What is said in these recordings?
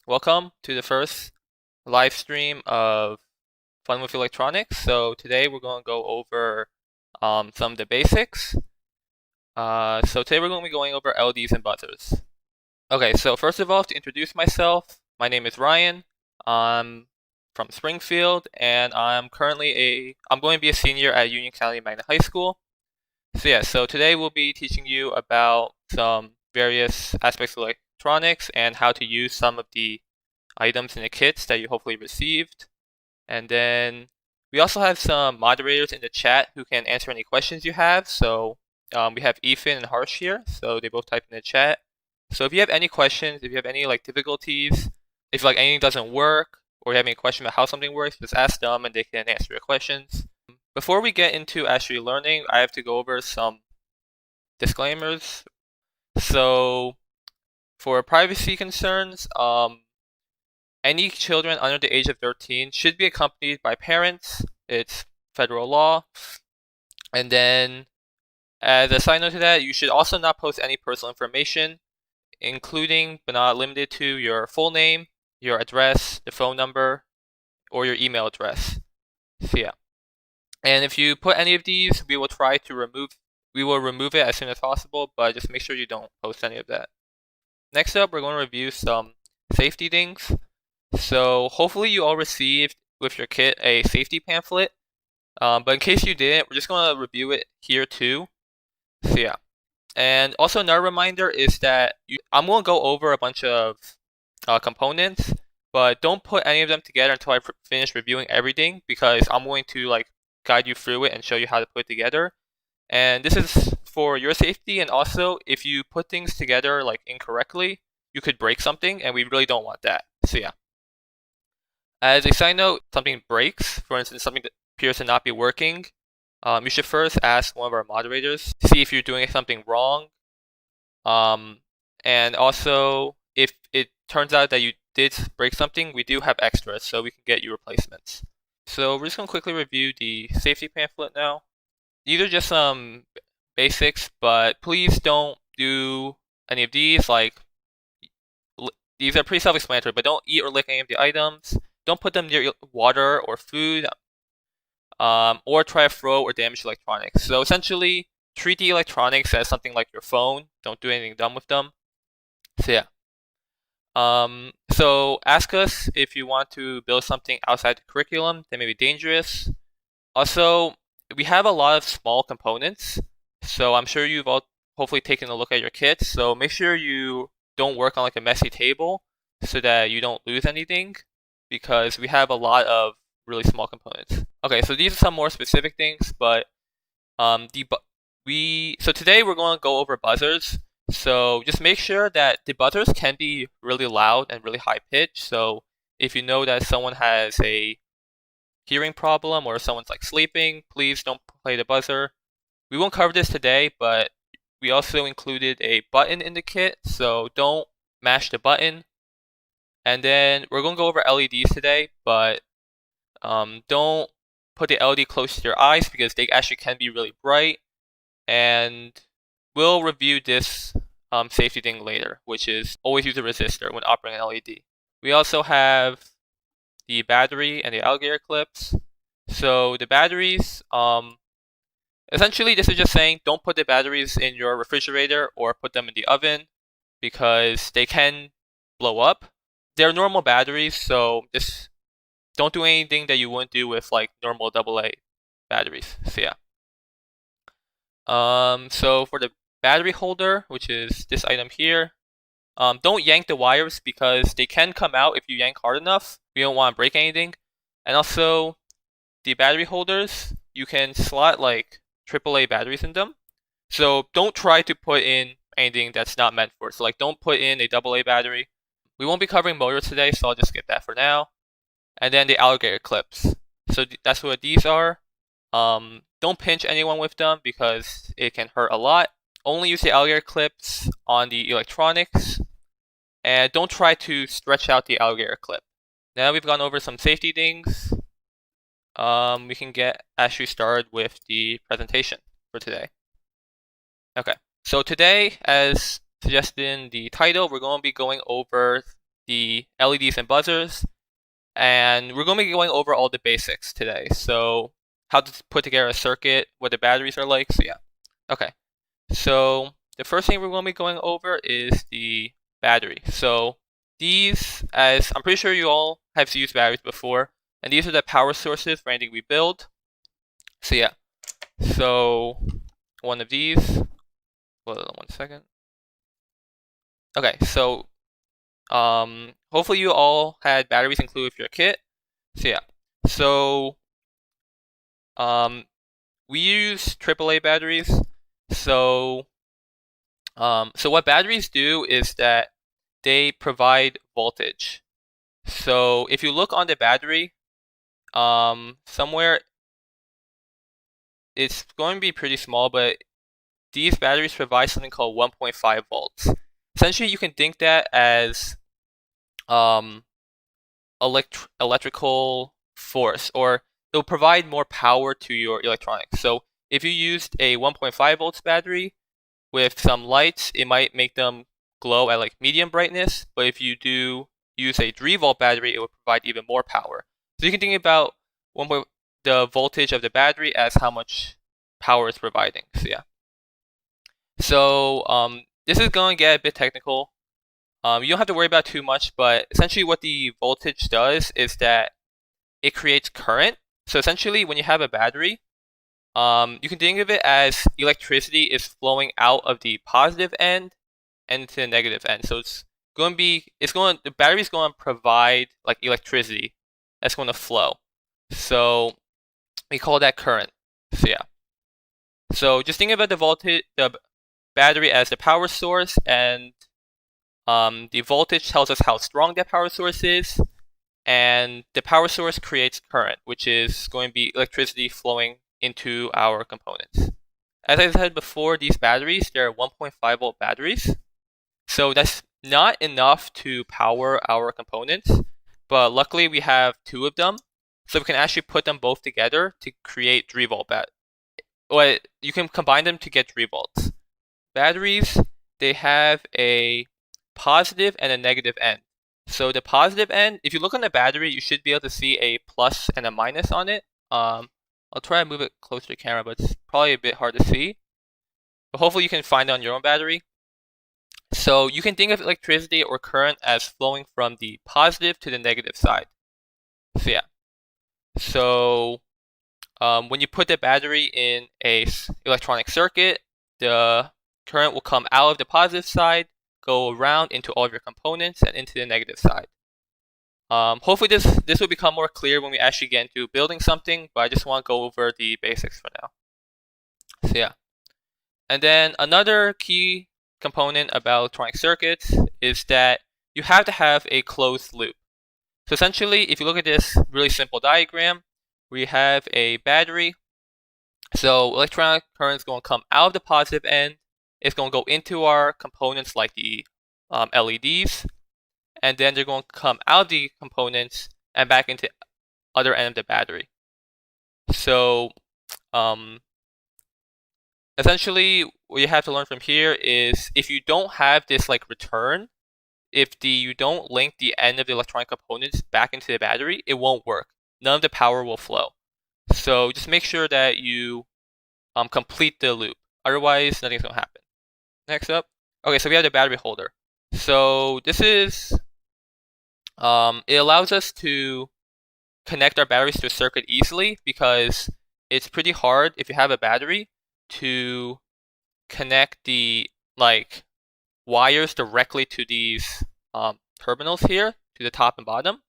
Welcome to the first live stream of Fun with Electronics. So today we're going to go over some of the basics. So today we're going to be going over LEDs and buzzers. Okay, so first of all, to introduce myself, my name is Ryan. I'm from Springfield, and I'm going to be a senior at Union County Magnet High School. So today we'll be teaching you about some various aspects of electronics and how to use some of the items in the kits that you hopefully received. And then we also have some moderators in the chat who can answer any questions you have. So we have Ethan and Harsh here, so they both type in the chat. So if you have any questions, if you have any difficulties, if anything doesn't work, or you have any question about how something works, just ask them and they can answer your questions. Before we get into actually learning, I have to go over some disclaimers. So for privacy concerns, any children under the age of 13 should be accompanied by parents. It's federal law. And then, as a side note to that, you should also not post any personal information, including but not limited to your full name, your address, the phone number, or your email address. And if you put any of these, we will remove it as soon as possible, but just make sure you don't post any of that. Next up, we're going to review some safety things. So hopefully you all received with your kit a safety pamphlet, but in case you didn't, we're just going to review it here too. And also another reminder is that I'm going to go over a bunch of components, but don't put any of them together until I finish reviewing everything, because I'm going to guide you through it and show you how to put it together. And this is for your safety, and also if you put things together incorrectly, you could break something, and we really don't want that. As a side note, something breaks, for instance, something that appears to not be working, you should first ask one of our moderators, see if you're doing something wrong. And also, if it turns out that you did break something, we do have extras, so we can get you replacements. So we're just going to quickly review the safety pamphlet now. These are just some basics, but please don't do any of these. These are pretty self-explanatory, but don't eat or lick any of the items. Don't put them near water or food, or try to throw or damage electronics. So essentially, treat the electronics as something like your phone. Don't do anything dumb with them. So ask us if you want to build something outside the curriculum that may be dangerous. Also, we have a lot of small components, so I'm sure you've all hopefully taken a look at your kits. So make sure you don't work on a messy table so that you don't lose anything, because we have a lot of really small components. Okay, so these are some more specific things, but so today we're going to go over buzzers. So just make sure that the buzzers can be really loud and really high pitched. So if you know that someone has a hearing problem or someone's sleeping, please don't play the buzzer. We won't cover this today, but we also included a button in the kit, so don't mash the button. And then we're going to go over LEDs today, but don't put the LED close to your eyes, because they actually can be really bright. And we'll review this safety thing later, which is always use a resistor when operating an LED. We also have the battery and the alligator clips. So the batteries, essentially this is just saying don't put the batteries in your refrigerator or put them in the oven, because they can blow up. They're normal batteries, so just don't do anything that you wouldn't do with normal AA batteries. So for the battery holder, which is this item here, don't yank the wires, because they can come out if you yank hard enough. We don't want to break anything. And also, the battery holders, you can slot AAA batteries in them. So don't try to put in anything that's not meant for it. So don't put in a AA battery. We won't be covering motors today, so I'll just skip that for now. And then the alligator clips. So that's what these are. Don't pinch anyone with them, because it can hurt a lot. Only use the alligator clips on the electronics, and don't try to stretch out the alligator clip. Now we've gone over some safety things, we can get actually started with the presentation for today. Okay, so today, as suggested in the title, we're going to be going over the LEDs and buzzers, and we're going to be going over all the basics today. So how to put together a circuit, what the batteries are like, so yeah. Okay, so the first thing we're going to be going over is the battery. So these, as I'm pretty sure you all have used batteries before, and these are the power sources for anything we build. So yeah, so one of these, hold on 1 second. Okay, so hopefully you all had batteries included with your kit. So yeah, so we use AAA batteries. So what batteries do is that they provide voltage. So if you look on the battery, somewhere it's going to be pretty small, but these batteries provide something called 1.5 volts. Essentially, you can think that as electrical force, or they'll provide more power to your electronics. So if you used a 1.5 volts battery with some lights, it might make them glow at like medium brightness, but if you do use a 3-volt battery, it will provide even more power. So you can think about the voltage of the battery as how much power it's providing. So yeah. So this is going to get a bit technical. You don't have to worry about too much, but essentially what the voltage does is that it creates current. So essentially when you have a battery, you can think of it as electricity is flowing out of the positive end and to the negative end. So the battery is going to provide like electricity that's going to flow. So we call that current. So yeah. So just think about the battery as the power source, and the voltage tells us how strong that power source is, and the power source creates current, which is going to be electricity flowing into our components. As I said before, these batteries, they're 1.5 volt batteries. So that's not enough to power our components, but luckily we have 2 of them. So we can actually put them both together to create 3-volt you can combine them to get 3 volts. Batteries, they have a positive and a negative end. So the positive end, if you look on the battery, you should be able to see a plus and a minus on it. I'll try to move it closer to the camera, but it's probably a bit hard to see. But hopefully you can find it on your own battery. So you can think of electricity or current as flowing from the positive to the negative side. So yeah. So when you put the battery in a electronic circuit, the current will come out of the positive side, go around into all of your components, and into the negative side. Hopefully this will become more clear when we actually get into building something, but I just want to go over the basics for now. So yeah. And then another key component about electronic circuits is that you have to have a closed loop. So essentially, if you look at this really simple diagram, we have a battery. So electronic current is going to come out of the positive end. It's going to go into our components like the LEDs, and then they're going to come out of the components and back into other end of the battery. So essentially what you have to learn from here is if you don't have this like return, if you don't link the end of the electronic components back into the battery, it won't work. None of the power will flow. So just make sure that you complete the loop. Otherwise, nothing's going to happen. Next up. Okay, so we have the battery holder. So this is, it allows us to connect our batteries to a circuit easily, because it's pretty hard if you have a battery to connect the wires directly to these terminals here, to the top and bottom.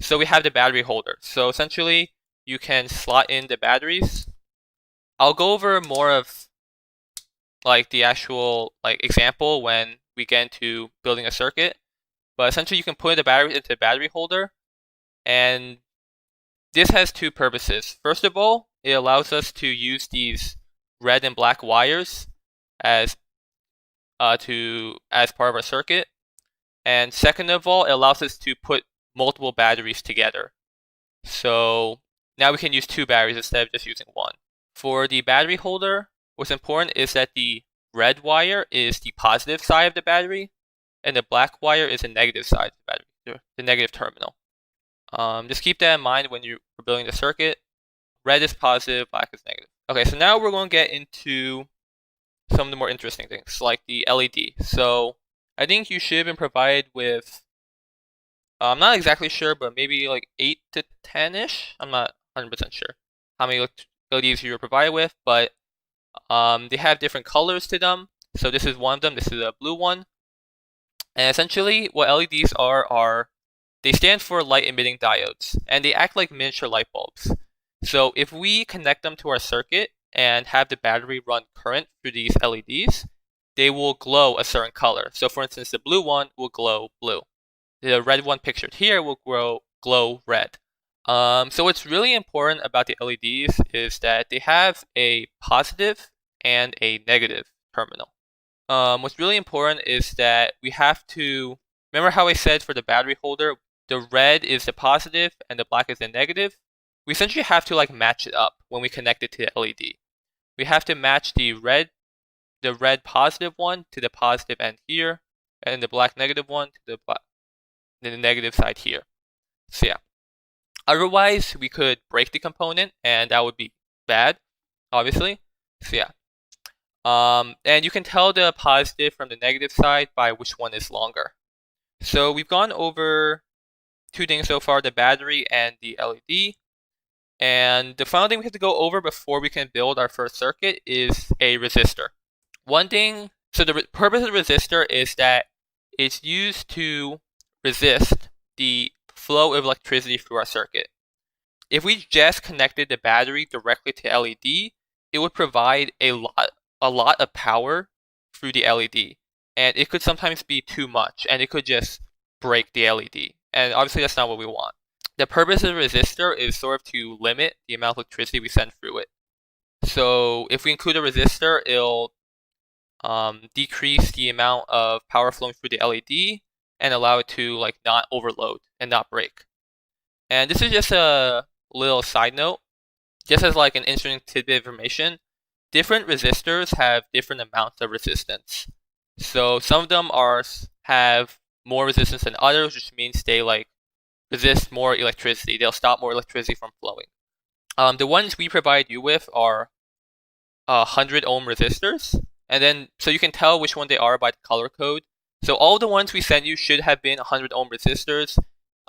So we have the battery holder. So essentially, you can slot in the batteries. I'll go over more of the actual example when we get into building a circuit. But essentially, you can put the batteries into the battery holder, and this has 2 purposes. First of all, it allows us to use these red and black wires as part of our circuit. And second of all, it allows us to put multiple batteries together. So now we can use 2 batteries instead of just using 1. For the battery holder, what's important is that the red wire is the positive side of the battery, and the black wire is the negative side of the battery. the negative terminal. Just keep that in mind when you're building the circuit. Red is positive, black is negative. Okay, so now we're going to get into some of the more interesting things, like the LED. So I think you should have been provided with, I'm not exactly sure, but maybe like 8 to 10-ish. I'm not 100% sure how many LEDs you were provided with, but they have different colors to them. So this is one of them. This is a blue one. And essentially, what LEDs are they stand for light emitting diodes, and they act like miniature light bulbs. So if we connect them to our circuit and have the battery run current through these LEDs, they will glow a certain color. So for instance, the blue one will glow blue. The red one pictured here will glow red. So what's really important about the LEDs is that they have a positive and a negative terminal. What's really important is that we have to remember how I said for the battery holder, the red is the positive and the black is the negative. We essentially have to like match it up when we connect it to the LED. We have to match the red positive one to the positive end here, and the black negative one to the negative side here. So yeah. Otherwise, we could break the component, and that would be bad, obviously. So yeah. And you can tell the positive from the negative side by which one is longer. So we've gone over two things so far, the battery and the LED. And the final thing we have to go over before we can build our first circuit is a resistor. One thing, so the purpose of the resistor is that it's used to resist the flow of electricity through our circuit. If we just connected the battery directly to LED, it would provide a lot of power through the LED, and it could sometimes be too much, and it could just break the LED, and obviously that's not what we want. The purpose of the resistor is sort of to limit the amount of electricity we send through it. So if we include a resistor, it'll decrease the amount of power flowing through the LED and allow it to like not overload and not break. And this is just a little side note, just as like an interesting tidbit of information. Different resistors have different amounts of resistance. So some of them have more resistance than others, which means they like resist more electricity. They'll stop more electricity from flowing. The ones we provide you with are 100 ohm resistors, and then so you can tell which one they are by the color code. So all the ones we sent you should have been 100 ohm resistors.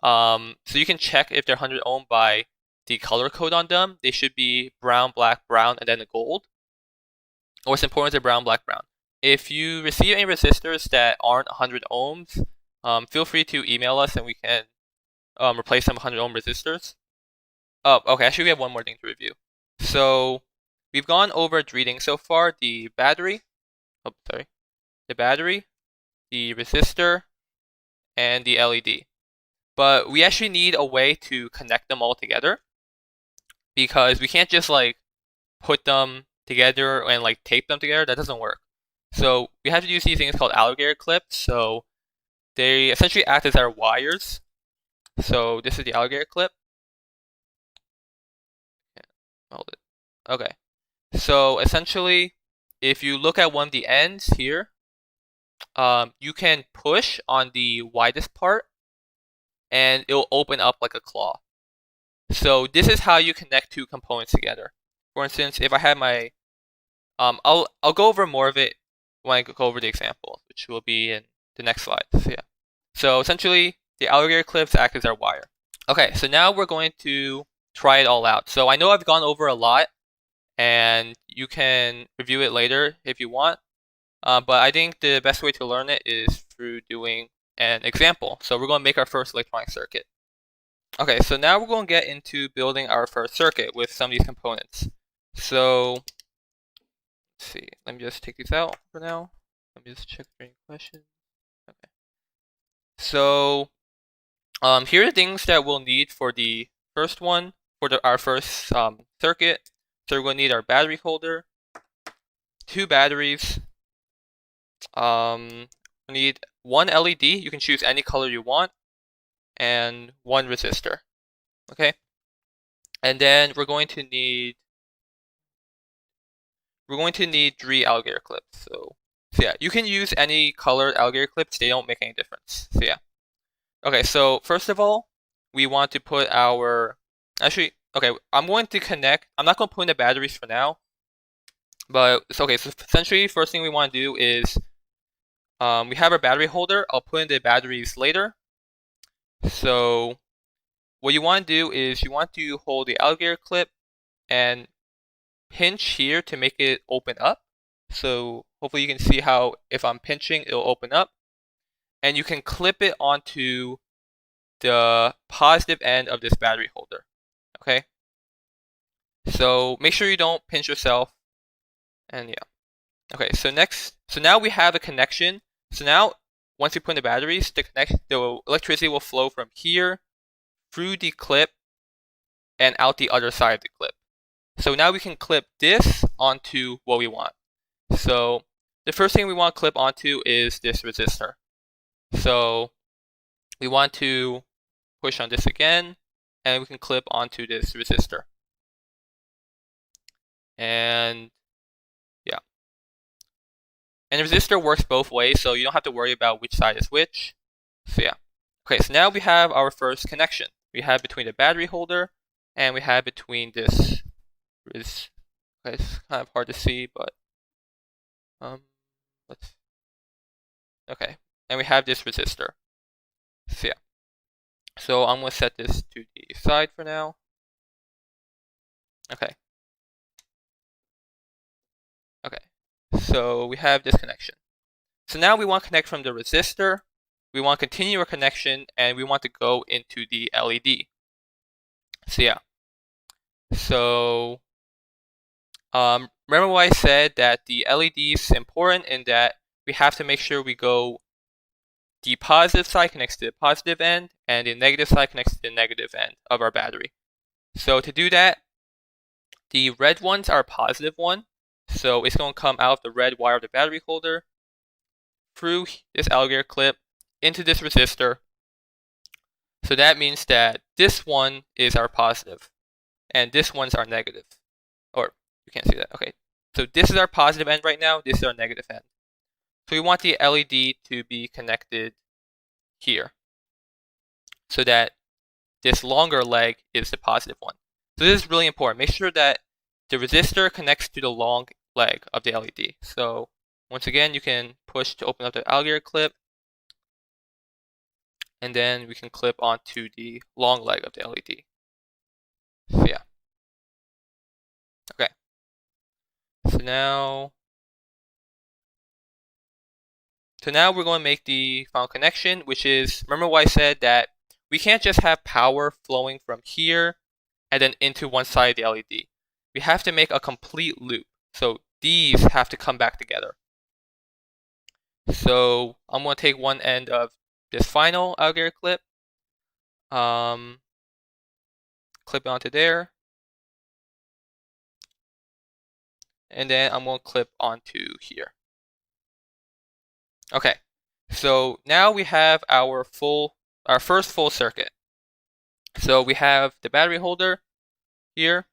So you can check if they're 100 ohm by the color code on them. They should be brown, black, brown, and then the gold. What's important is brown, black, brown. If you receive any resistors that aren't 100 ohms, feel free to email us and we can replace some 100 ohm resistors. Oh, okay, actually we have one more thing to review. So we've gone over 3 things so far: the battery, the resistor, and the LED. But we actually need a way to connect them all together, because we can't just like put them together and like tape them together. That doesn't work. So we have to use these things called alligator clips. So they essentially act as our wires. So this is the alligator clip. Hold it. Okay. So essentially, if you look at one of the ends here, you can push on the widest part, and it'll open up like a claw. So this is how you connect 2 components together. For instance, if I had my, I'll go over more of it when I go over the example, which will be in the next slide. So yeah. So essentially, the alligator clips act as our wire. Okay, so now we're going to try it all out. So I know I've gone over a lot, and you can review it later if you want. But I think the best way to learn it is through doing an example. So we're going to make our first electronic circuit. Okay, so now we're going to get into building our first circuit with some of these components. So let's see, let me just take these out for now. Let me just check for any questions. Okay. So here are the things that we'll need for the first one, for our first circuit. So we're going to need our battery holder, 2 batteries. We need 1 LED. You can choose any color you want, and 1 resistor. Okay. And then we're going to need 3 alligator clips. So yeah, you can use any colored alligator clips. They don't make any difference. So yeah. Okay, so first of all, we want to put our, actually, okay, I'm going to connect, I'm not going to put in the batteries for now, but it's okay, so essentially, first thing we want to do is, we have our battery holder, I'll put in the batteries later. So, what you want to do is, you want to hold the alligator clip and pinch here to make it open up. So, hopefully you can see how, if I'm pinching, it'll open up. And you can clip it onto the positive end of this battery holder. Okay, so make sure you don't pinch yourself, and yeah. Okay, so now we have a connection. So now, once you put in the batteries, the electricity will flow from here through the clip and out the other side of the clip. So now we can clip this onto what we want. So the first thing we want to clip onto is this resistor. So we want to push on this again, and we can clip onto this resistor. And yeah. And the resistor works both ways, so you don't have to worry about which side is which. So yeah. Okay, so now we have our first connection. We have between the battery holder, and we have between this. Okay, it's kind of hard to see, but okay, and we have this resistor. So yeah. So I'm gonna set this to the side for now. Okay. Okay. So we have this connection. So now we want to connect from the resistor. We want to continue our connection, and we want to go into the LED. So yeah. So remember what I said, that the LED is important in that we have to make sure we go, the positive side connects to the positive end, and the negative side connects to the negative end of our battery. So to do that, the red ones are positive one. So it's going to come out of the red wire of the battery holder, through this alligator clip, into this resistor. So that means that this one is our positive, and this one's our negative. Or, you can't see that, okay. So this is our positive end right now, this is our negative end. So we want the LED to be connected here, so that this longer leg is the positive one. So this is really important. Make sure that the resistor connects to the long leg of the LED. So once again, you can push to open up the alligator clip, and then we can clip onto the long leg of the LED. So yeah. Okay. So now we're going to make the final connection, which is, remember what I said, that we can't just have power flowing from here and then into one side of the LED. We have to make a complete loop. So these have to come back together. So I'm going to take one end of this final alligator clip, clip it onto there, and then I'm going to clip onto here. Okay, so now we have our first full circuit. So we have the battery holder here.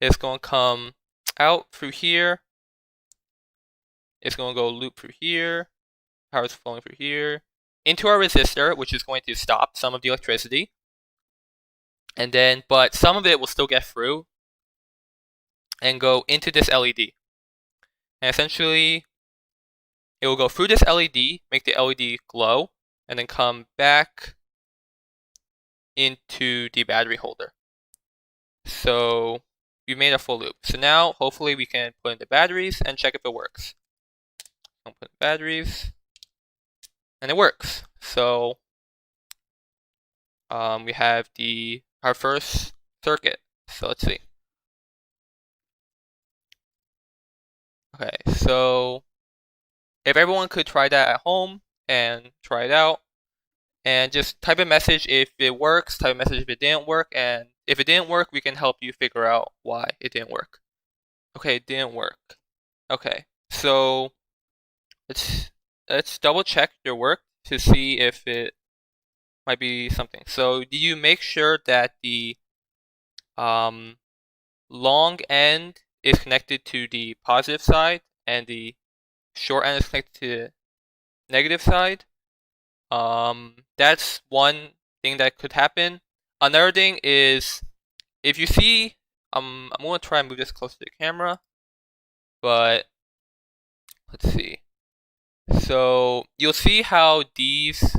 It's going to come out through here. It's going to go loop through here. Power is flowing through here into our resistor, which is going to stop some of the electricity. And then, but some of it will still get through and go into this LED. And essentially, it will go through this LED, make the LED glow, and then come back into the battery holder. So we made a full loop. So now, hopefully, we can put in the batteries and check if it works. I'll put in batteries, and it works. So we have our first circuit. So let's see. Okay, so if everyone could try that at home and try it out, and just type a message if it works, type a message if it didn't work, and if it didn't work, we can help you figure out why it didn't work. Okay, it didn't work. Okay, so let's double check your work to see if it might be something. So do you make sure that the long end is connected to the positive side and the short end is connected to the negative side? That's one thing that could happen. Another thing is, if you see, I'm gonna try and move this closer to the camera, but let's see. So you'll see how these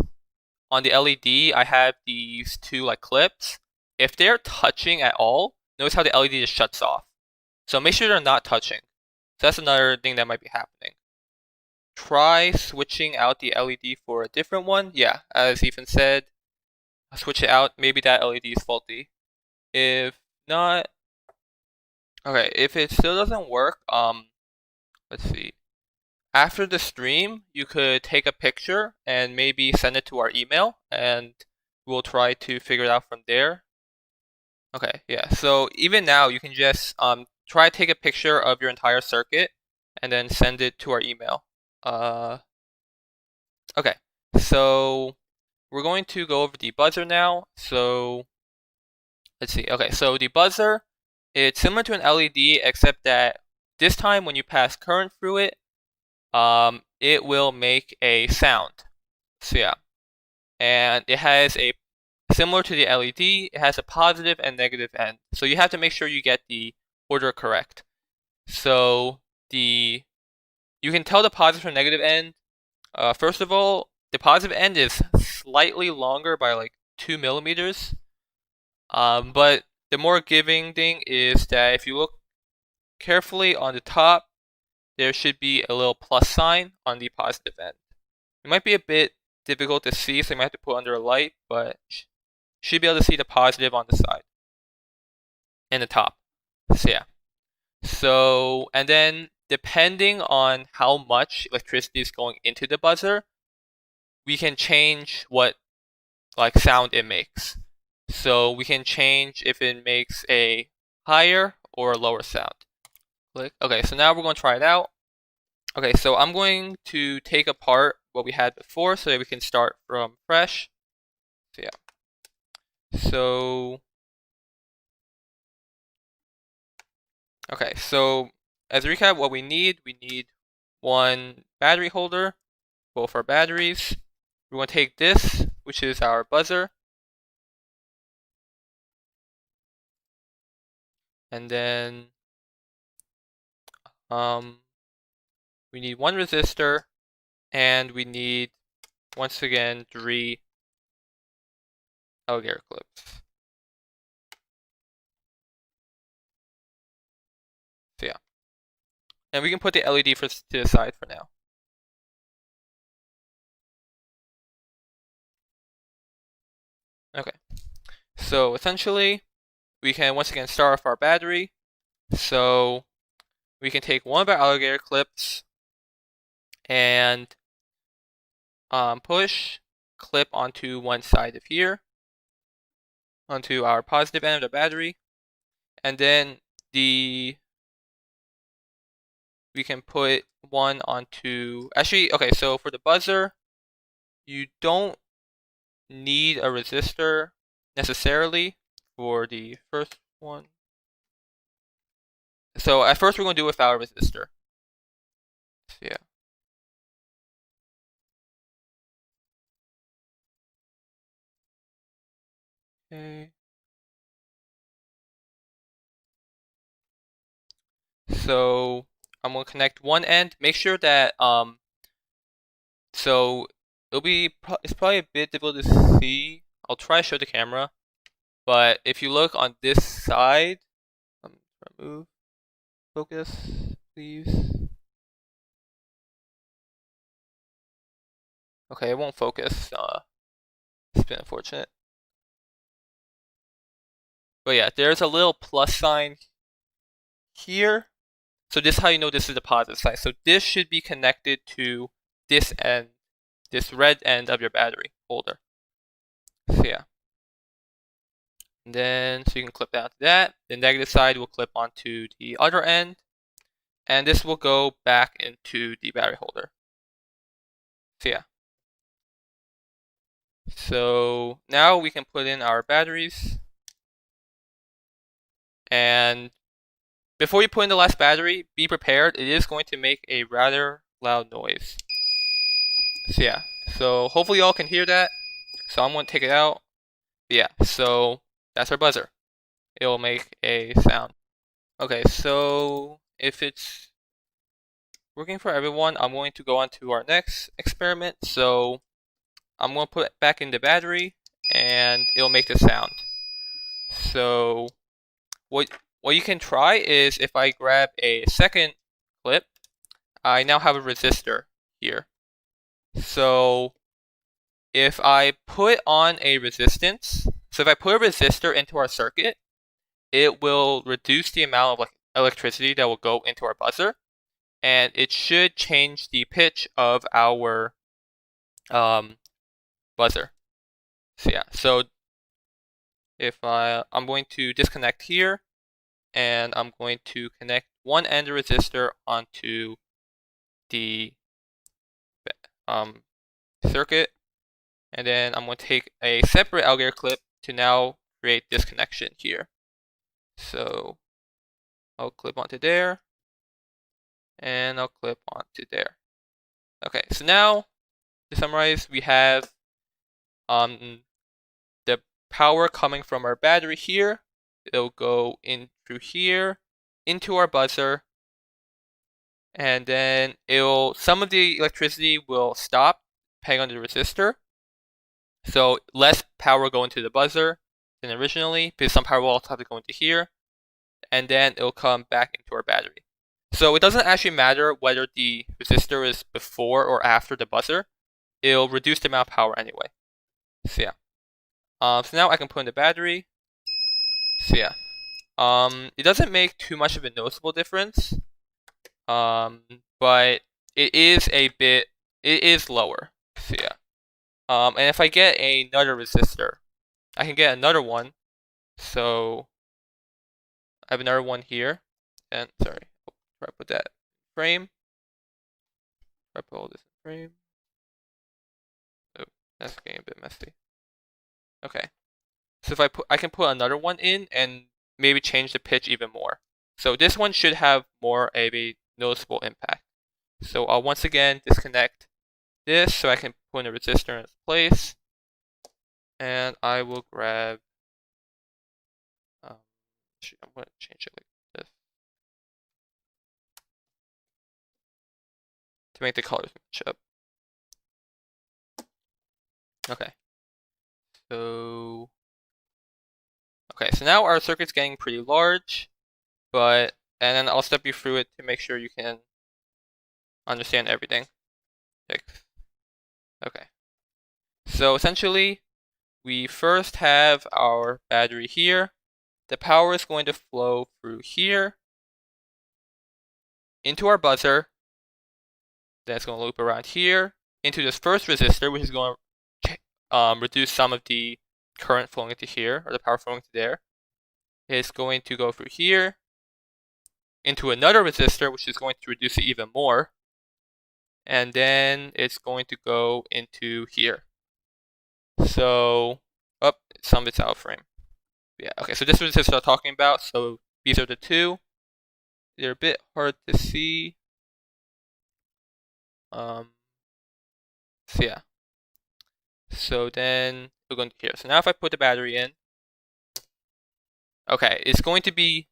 on the LED, I have these two like clips. If they're touching at all, notice how the LED just shuts off. So make sure they're not touching. So that's another thing that might be happening. Try switching out the LED for a different one. Yeah, as Ethan said, switch it out. Maybe that LED is faulty. If not, okay, if it still doesn't work, let's see. After the stream, you could take a picture and maybe send it to our email, and we'll try to figure it out from there. Okay, yeah, so even now, you can just try to take a picture of your entire circuit and then send it to our email. Okay, so we're going to go over the buzzer now. So let's see. Okay, so the buzzer, it's similar to an LED, except that this time when you pass current through it, it will make a sound. So yeah, and it has a, similar to the LED, it has a positive and negative end. So you have to make sure you get the order correct. So you can tell the positive from negative end. First of all, the positive end is slightly longer by like 2 millimeters. But the more giving thing is that if you look carefully on the top, there should be a little plus sign on the positive end. It might be a bit difficult to see, so you might have to put it under a light, but should be able to see the positive on the side and the top. So yeah. So, and then depending on how much electricity is going into the buzzer, we can change what like sound it makes. So we can change if it makes a higher or a lower sound. Click. Okay, so now we're going to try it out. Okay, so I'm going to take apart what we had before so that we can start from fresh. So yeah. So, okay, so as a recap, what we need one battery holder, both our batteries. We're going to take this, which is our buzzer, and then we need one resistor, and we need, once again, 3 Alligator Clips. So yeah. And we can put the LED to the side for now. Okay. So essentially, we can once again start off our battery. So we can take one of our Alligator Clips and push clip onto one side of here, onto our positive end of the battery, and then we can put one onto, actually, okay, so for the buzzer, you don't need a resistor necessarily for the first one. So at first we're going to do it without a resistor. So yeah. Okay. So I'm going to connect one end. Make sure that so it's probably a bit difficult to see. I'll try to show the camera, but if you look on this side, move, focus, please. Okay, it won't focus. It's been unfortunate. But yeah, there's a little plus sign here. So this is how you know this is the positive side. So this should be connected to this end, this red end of your battery holder. So yeah. And then, so you can clip down to that. The negative side will clip onto the other end. And this will go back into the battery holder. So yeah. So now we can put in our batteries. And before you put in the last battery, be prepared. It is going to make a rather loud noise. So yeah. So hopefully y'all can hear that. So I'm going to take it out. Yeah, so that's our buzzer. It will make a sound. Okay, so if it's working for everyone, I'm going to go on to our next experiment. So I'm going to put it back in the battery and it'll make the sound. So what you can try is if I grab a second clip, I now have a resistor here. So if I put on a resistance, so if I put a resistor into our circuit, it will reduce the amount of electricity that will go into our buzzer, and it should change the pitch of our buzzer. So yeah, so if I'm going to disconnect here, and I'm going to connect one end resistor onto the circuit, and then I'm going to take a separate alligator clip to now create this connection here. So I'll clip onto there, and I'll clip onto there. Okay, so now to summarize, we have the power coming from our battery here. It'll go in through here into our buzzer, and then some of the electricity will stop depending on the resistor. So less power will go into the buzzer than originally, because some power will also have to go into here, and then it'll come back into our battery. So it doesn't actually matter whether the resistor is before or after the buzzer. It'll reduce the amount of power anyway. So yeah. So now I can put in the battery. So yeah. It doesn't make too much of a noticeable difference. But it is lower. So yeah. And if I get another resistor, I can get another one. So I have another one here. And sorry, I'll try to put that in frame. Try to put all this in frame. Oh, that's getting a bit messy. Okay. So if I can put another one in and maybe change the pitch even more. So this one should have more of a noticeable impact. So I'll once again disconnect this so I can put in a resistor in its place. And I will grab, I'm going to change it like this to make the colors match up. Okay. So now our circuit's getting pretty large, and then I'll step you through it to make sure you can understand everything. Okay. So essentially, we first have our battery here. The power is going to flow through here into our buzzer. Then it's going to loop around here into this first resistor, which is going to reduce some of the current flowing into here, or the power flowing to there. It's going to go through here into another resistor, which is going to reduce it even more. And then it's going to go into here. So, some of it's out of frame. Yeah, okay, so this is the resistor I'm talking about. So these are the two. They're a bit hard to see. So yeah. So then we're going to here. So now if I put the battery in, okay, it's going to be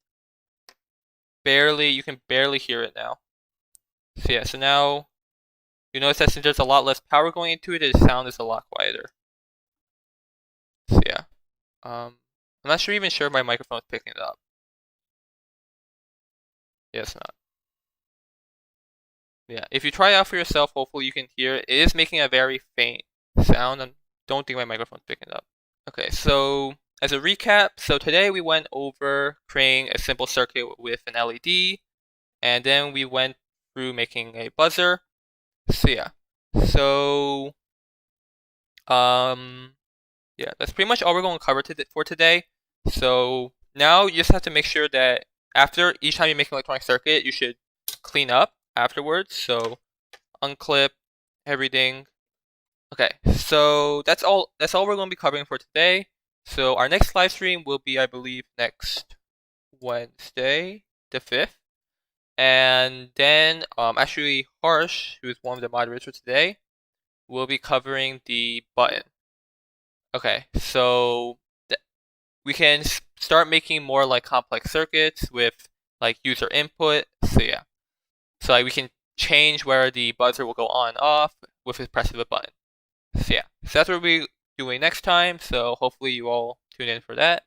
you can barely hear it now. So yeah, so now you notice that since there's a lot less power going into it, the sound is a lot quieter. So yeah. I'm not even sure if my microphone is picking it up. Yeah, it's not. Yeah, if you try it out for yourself, hopefully you can hear it. It is making a very faint sound, and don't think my microphone's picking it up. Okay, so as a recap, so today we went over creating a simple circuit with an LED, and then we went through making a buzzer. So yeah, so yeah, that's pretty much all we're going to cover for today. So now you just have to make sure that after each time you make an electronic circuit, you should clean up afterwards. So unclip everything. Okay, so that's all we're going to be covering for today. So our next live stream will be, I believe, next Wednesday, the 5th. And then actually Harsh, who is one of the moderators for today, will be covering the button. Okay, so we can start making more like complex circuits with like user input. So yeah, so like we can change where the buzzer will go on and off with the press of a button. So yeah, so that's what we'll be doing next time. So hopefully you all tune in for that.